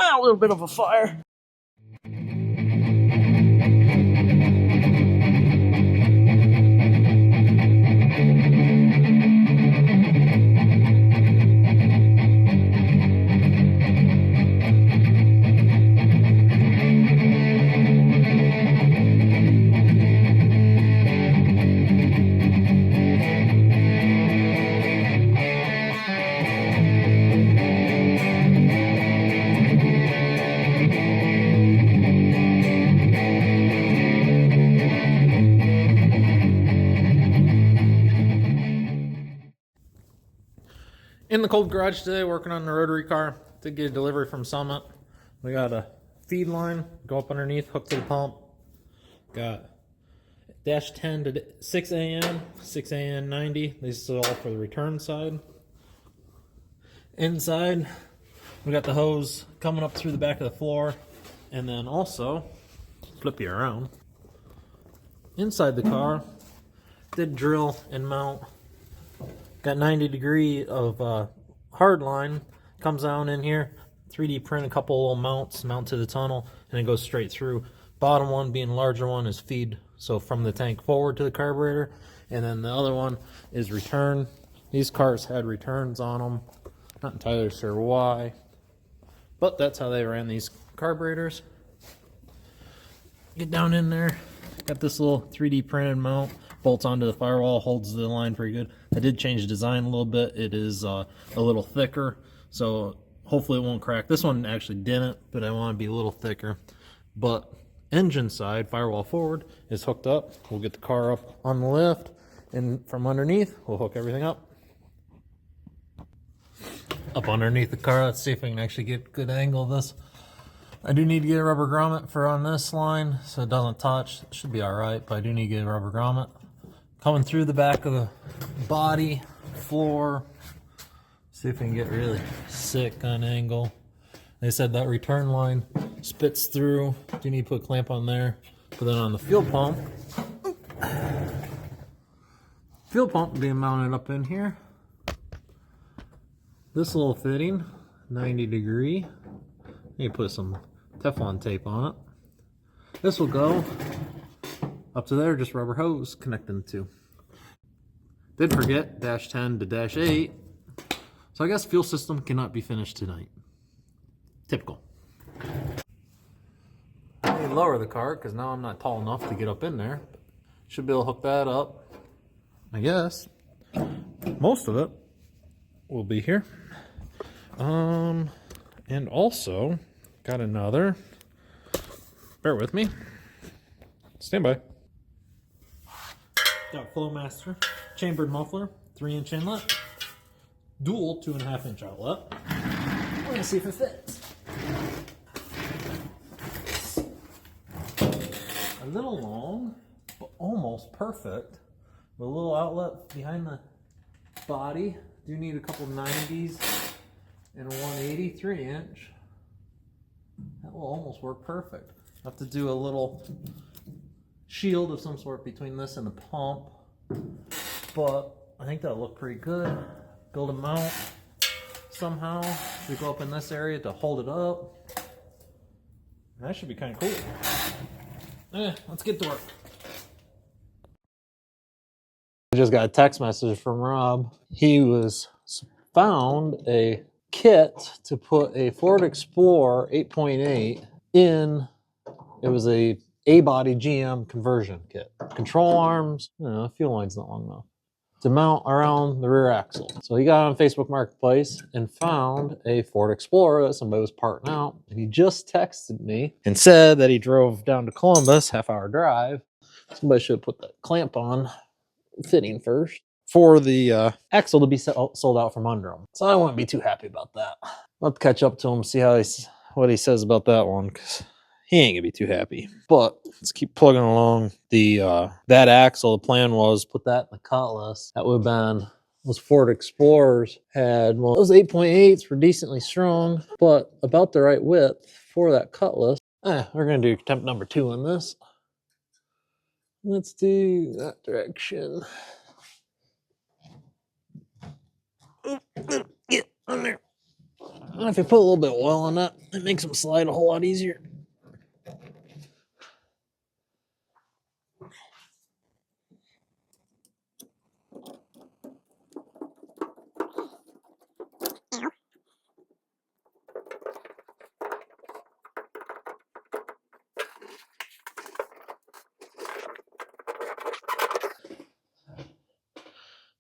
A little bit of a fire. In the cold garage today, working on the rotary car. Did get a delivery from Summit. We got a feed line, go up underneath, hook to the pump. Got dash 10 to 6 AN, 6 AN 90. This is all for the return side. Inside, we got the hose coming up through the back of the floor. And then also, flip you around. Inside the car, did drill and mount. Got 90 degree of hard line, comes down in here, 3D print a couple little mounts, mount to the tunnel, and it goes straight through. Bottom one, being the larger one, is feed, so from the tank forward to the carburetor, and then the other one is return. These cars had returns on them, not entirely sure why, but that's how they ran these carburetors. Get down in there, got this little 3D printed mount. Bolts onto the firewall, holds the line pretty good. I did change the design a little bit. It is a little thicker, so hopefully it won't crack. This one actually didn't, but I want to be a little thicker. But engine side, firewall forward, is hooked up. We'll get the car up on the lift, and from underneath, we'll hook everything up. Up underneath the car, let's see if we can actually get a good angle of this. I do need to get a rubber grommet for on this line, so it doesn't touch. It should be all right, but I do need to get a rubber grommet. Coming through the back of the body, floor. See if we can get really sick on angle. They said that return line spits through. Do need to put a clamp on there. But then on the fuel pump being mounted up in here. This little fitting, 90 degree. Need to put some Teflon tape on it. This will go up to there, just rubber hose connecting the two. Did forget dash 10 to dash 8. So I guess fuel system cannot be finished tonight. Typical. I need to lower the car because now I'm not tall enough to get up in there. Should be able to hook that up. I guess. Most of it will be here. And also got another. Bear with me. Stand by. Got Flowmaster, chambered muffler, 3-inch inlet, dual 2.5-inch outlet. We're gonna see if it fits. A little long, but almost perfect. With a little outlet behind the body. Do need a couple 90s and a 180 3-inch. That will almost work perfect. I have to do a little shield of some sort between this and the pump, but I think that'll look pretty good. Build a mount somehow. We go up in this area to hold it up. That should be kind of cool. Let's get to work. I just got a text message from Rob. He found a kit to put a Ford Explorer 8.8 in. It was a A-body GM conversion kit. Control arms, fuel line's not long enough, to mount around the rear axle. So he got on Facebook Marketplace and found a Ford Explorer that somebody was parting out. And he just texted me and said that he drove down to Columbus, half-hour drive. Somebody should put the clamp on fitting first for the axle to be sold out from under him. So I wouldn't be too happy about that. I'll catch up to him, see what he says about that one, because he ain't gonna be too happy. But let's keep plugging along. That axle, the plan was put that in the cutlass. That would have been, those Ford Explorers had, well, those 8.8s were decently strong, but about the right width for that cutlass. We're gonna do attempt number 2 on this. Let's do that direction. Get on there. If you put a little bit of oil on that, it makes them slide a whole lot easier.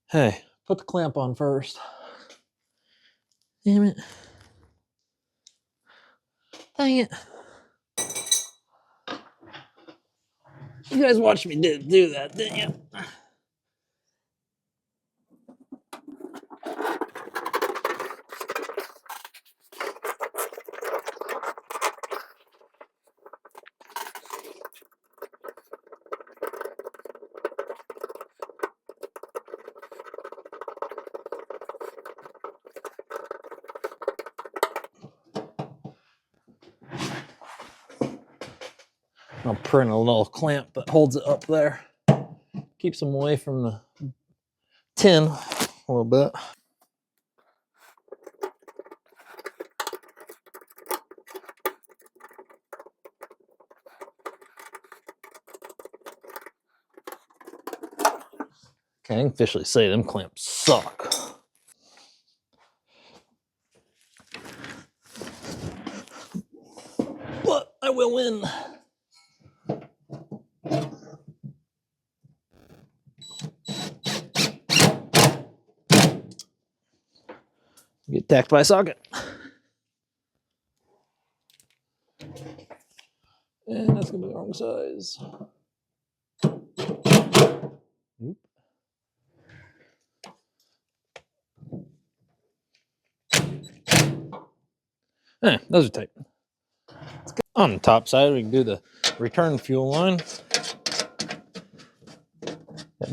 Hey, put the clamp on first. Damn it. Dang it. You guys watched me do that, didn't you? I'll print a little clamp that holds it up there. Keeps them away from the tin a little bit. Okay, I can officially say them clamps suck. But I will win. Get tacked by a socket. And that's gonna be the wrong size. Oop. Those are tight. On the top side, we can do the return fuel line.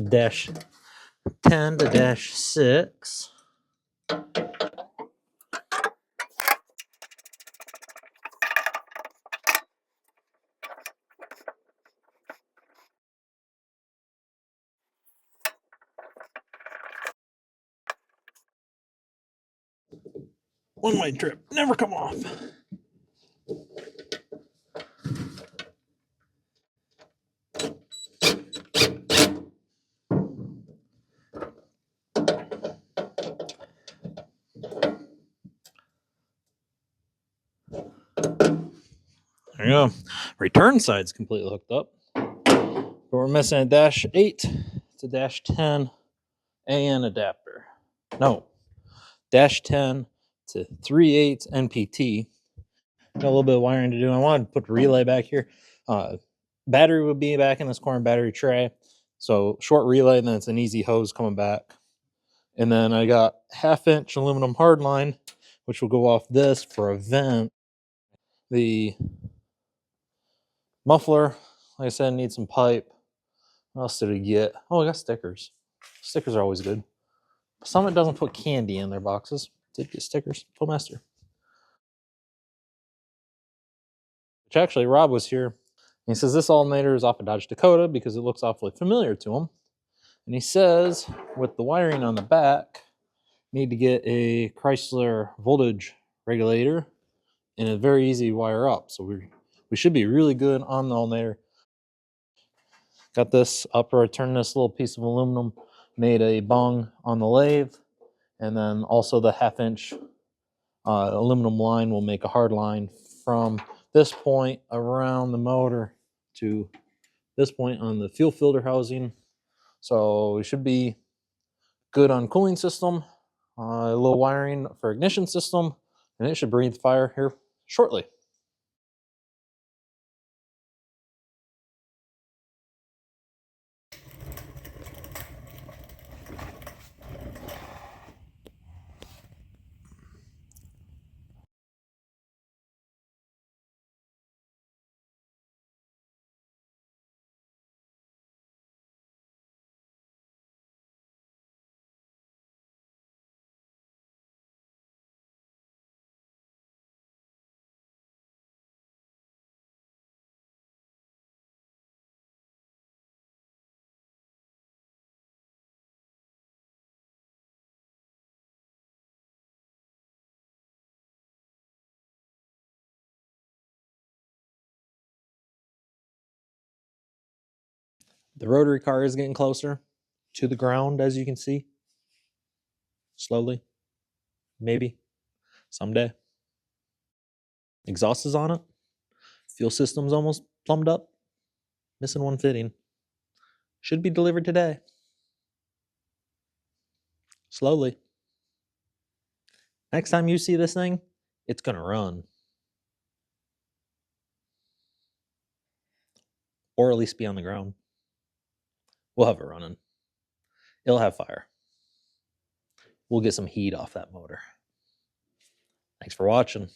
Dash 10 to dash 6. One-way trip, never come off. There you go. Return side's completely hooked up. But we're missing a dash 8 to dash 10 AN adapter. No, dash 10 to 3/8 NPT. Got a little bit of wiring to do. I wanted to put the relay back here. Battery would be back in this corner battery tray. So short relay, and then it's an easy hose coming back. And then I got 1/2-inch aluminum hardline, which will go off this for a vent. The muffler, like I said, needs some pipe. What else did we get? Oh, I got stickers. Stickers are always good. Summit doesn't put candy in their boxes. Did get stickers. Master. Which actually, Rob was here. He says this alternator is off of Dodge Dakota because it looks awfully familiar to him. And he says with the wiring on the back, need to get a Chrysler voltage regulator and a very easy wire up. So we should be really good on the alternator. Got this upper, turn this little piece of aluminum, made a bung on the lathe, and then also the 1/2-inch aluminum line will make a hard line from this point around the motor to this point on the fuel filter housing. So we should be good on cooling system, a little wiring for ignition system, and it should breathe fire here shortly. The rotary car is getting closer to the ground, as you can see. Slowly. Maybe. Someday. Exhaust is on it. Fuel system's almost plumbed up. Missing one fitting. Should be delivered today. Slowly. Next time you see this thing, it's going to run. Or at least be on the ground. We'll have it running. It'll have fire. We'll get some heat off that motor. Thanks for watching.